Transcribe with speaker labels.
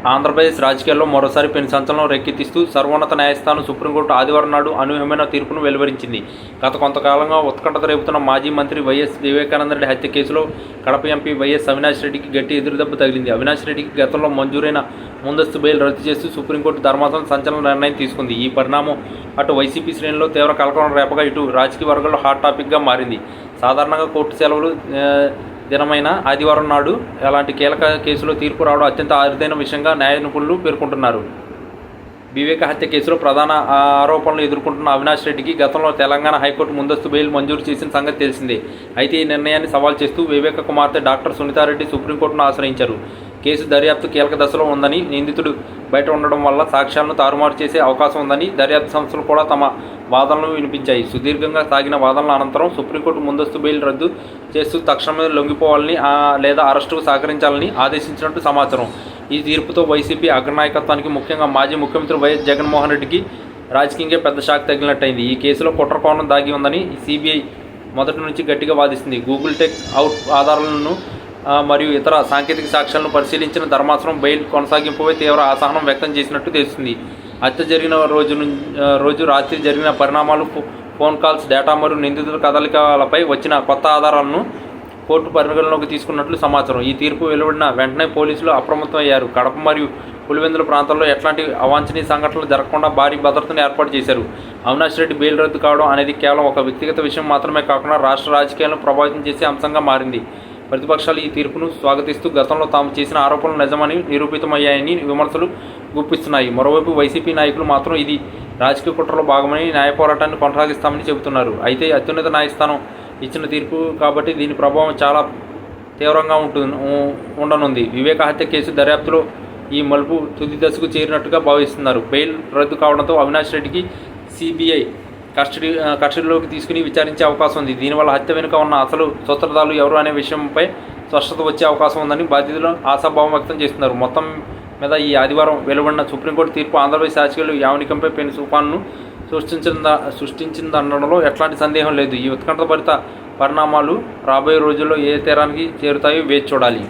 Speaker 1: ఆంధ్రప్రదేశ్ రాజకీయాల్లో మరోసారి పెను సంచలనం రేకెత్తిస్తూ సర్వోన్నత న్యాయస్థానం సుప్రీంకోర్టు ఆదివారం నాడు అనూహ్యమైన తీర్పును వెలువరించింది. గత కొంతకాలంగా ఉత్కంఠత రేపుతున్న మాజీ మంత్రి వైఎస్ వివేకానందరెడ్డి హత్య కేసులో కడప ఎంపీ వైఎస్ అవినాష్ రెడ్డికి గట్టి ఎదురుదెబ్బ తగిలింది. అవినాష్ రెడ్డికి గతంలో మంజూరైన ముందస్తు బెయిల్ రద్దు చేస్తూ సుప్రీంకోర్టు ధర్మాసనం సంచలన నిర్ణయం తీసుకుంది. ఈ పరిణామం అటు వైసీపీ శ్రేణుల్లో తీవ్ర కలకలం రేపగా ఇటు రాజకీయ వర్గాల్లో హాట్ టాపిక్గా మారింది. సాధారణంగా కోర్టు సెలవులు దినమైన ఆదివారం నాడు అలాంటి కీలక కేసులో తీర్పు రావడం అత్యంత అరుదైన విషయంగా న్యాయ నిపుణులు పేర్కొంటున్నారు. వివేక హత్య కేసులో ప్రధాన ఆరోపణలు ఎదుర్కొంటున్న అవినాష్ రెడ్డికి గతంలో తెలంగాణ హైకోర్టు ముందస్తు బెయిల్ మంజూరు చేసిన సంగతి తెలిసిందే. అయితే ఈ నిర్ణయాన్ని సవాల్ చేస్తూ వివేక కుమార్తె డాక్టర్ సునీతారెడ్డి సుప్రీంకోర్టును ఆశ్రయించారు. కేసు దర్యాప్తు కీలక దశలో ఉందని, నిందితుడు బయట ఉండడం వల్ల సాక్ష్యాలను తారుమారు చేసే అవకాశం ఉందని దర్యాప్తు సంస్థలు కూడా తమ వాదనలు వినిపించాయి. సుదీర్ఘంగా సాగిన వాదనల అనంతరం సుప్రీంకోర్టు ముందస్తు బెయిల్ రద్దు చేస్తూ తక్షణమే లొంగిపోవాలని లేదా అరెస్టుకు సహకరించాలని ఆదేశించినట్టు సమాచారం. ఈ తీర్పుతో వైసీపీ అగ్రనాయకత్వానికి, ముఖ్యంగా మాజీ ముఖ్యమంత్రి వైఎస్ జగన్మోహన్ రెడ్డికి రాజకీయంగా పెద్ద షాక్ తగిలినట్టయింది. ఈ కేసులో కుట్ర కోణం దాగి ఉందని సిబిఐ మొదటి నుంచి గట్టిగా వాదిస్తుంది. గూగుల్ టెక్ అవుట్ ఆధారాలను మరియు ఇతర సాంకేతిక సాక్ష్యాలను పరిశీలించిన ధర్మాసనం బెయిల్ కొనసాగింపుపై తీవ్ర అసహనం వ్యక్తం చేసినట్టు తెలుస్తుంది. హత్య జరిగిన రోజు రాత్రి జరిగిన పరిణామాలు, ఫోన్ కాల్స్, డేటా మరియు నిందితుల కదలికలపై వచ్చిన కొత్త ఆధారాలను కోర్టు పరిగణలోకి తీసుకున్నట్లు సమాచారం. ఈ తీర్పు వెలువడిన వెంటనే పోలీసులు అప్రమత్తం అయ్యారు. కడప మరియు పులివెందుల ప్రాంతాల్లో ఎట్లాంటి అవాంఛనీయ సంఘటనలు జరగకుండా భారీ భద్రతను ఏర్పాటు చేశారు. అవినాష్ రెడ్డి బెయిల్ రద్దు కావడం అనేది కేవలం ఒక వ్యక్తిగత విషయం మాత్రమే కాకుండా రాష్ట్ర రాజకీయాలను ప్రభావితం చేసే అంశంగా మారింది. ప్రతిపక్షాలు ఈ తీర్పును స్వాగతిస్తూ గతంలో తాము చేసిన ఆరోపణలు నిజమని నిరూపితమయ్యాయని విమర్శలు గుప్పిస్తున్నాయి. మరోవైపు వైసీపీ నాయకులు మాత్రం ఇది రాజకీయ కుట్రలో భాగమని న్యాయ పోరాటాన్ని కొనసాగిస్తామని చెబుతున్నారు. అయితే అత్యున్నత న్యాయస్థానం ఇచ్చిన తీర్పు కాబట్టి దీని ప్రభావం చాలా తీవ్రంగా ఉండనుంది. వివేక హత్య కేసు దర్యాప్తులో ఈ మలుపు తుది దశకు చేరినట్టుగా భావిస్తున్నారు. బెయిల్ రద్దు కావడంతో అవినాష్ రెడ్డికి సిబిఐ కస్టడీలోకి తీసుకుని విచారించే అవకాశం ఉంది. దీనివల్ల హత్య వెనుక ఉన్న అసలు సూత్రధారులు ఎవరు అనే విషయంపై స్పష్టత వచ్చే అవకాశం ఉందని బాధితులు ఆశాభావం వ్యక్తం చేస్తున్నారు. మొత్తం మీద ఈ ఆదివారం వెలువడిన సుప్రీంకోర్టు తీర్పు ఆంధ్రప్రదేశ్ రాజకీయాలు యావనికంపై పెను తుఫాన్ను సృష్టించిందనడంలో ఎట్లాంటి సందేహం లేదు. ఈ ఉత్కంఠభరిత పరిణామాలు రాబోయే రోజుల్లో ఏ తీరానికి చేరుతాయో వేచి చూడాలి.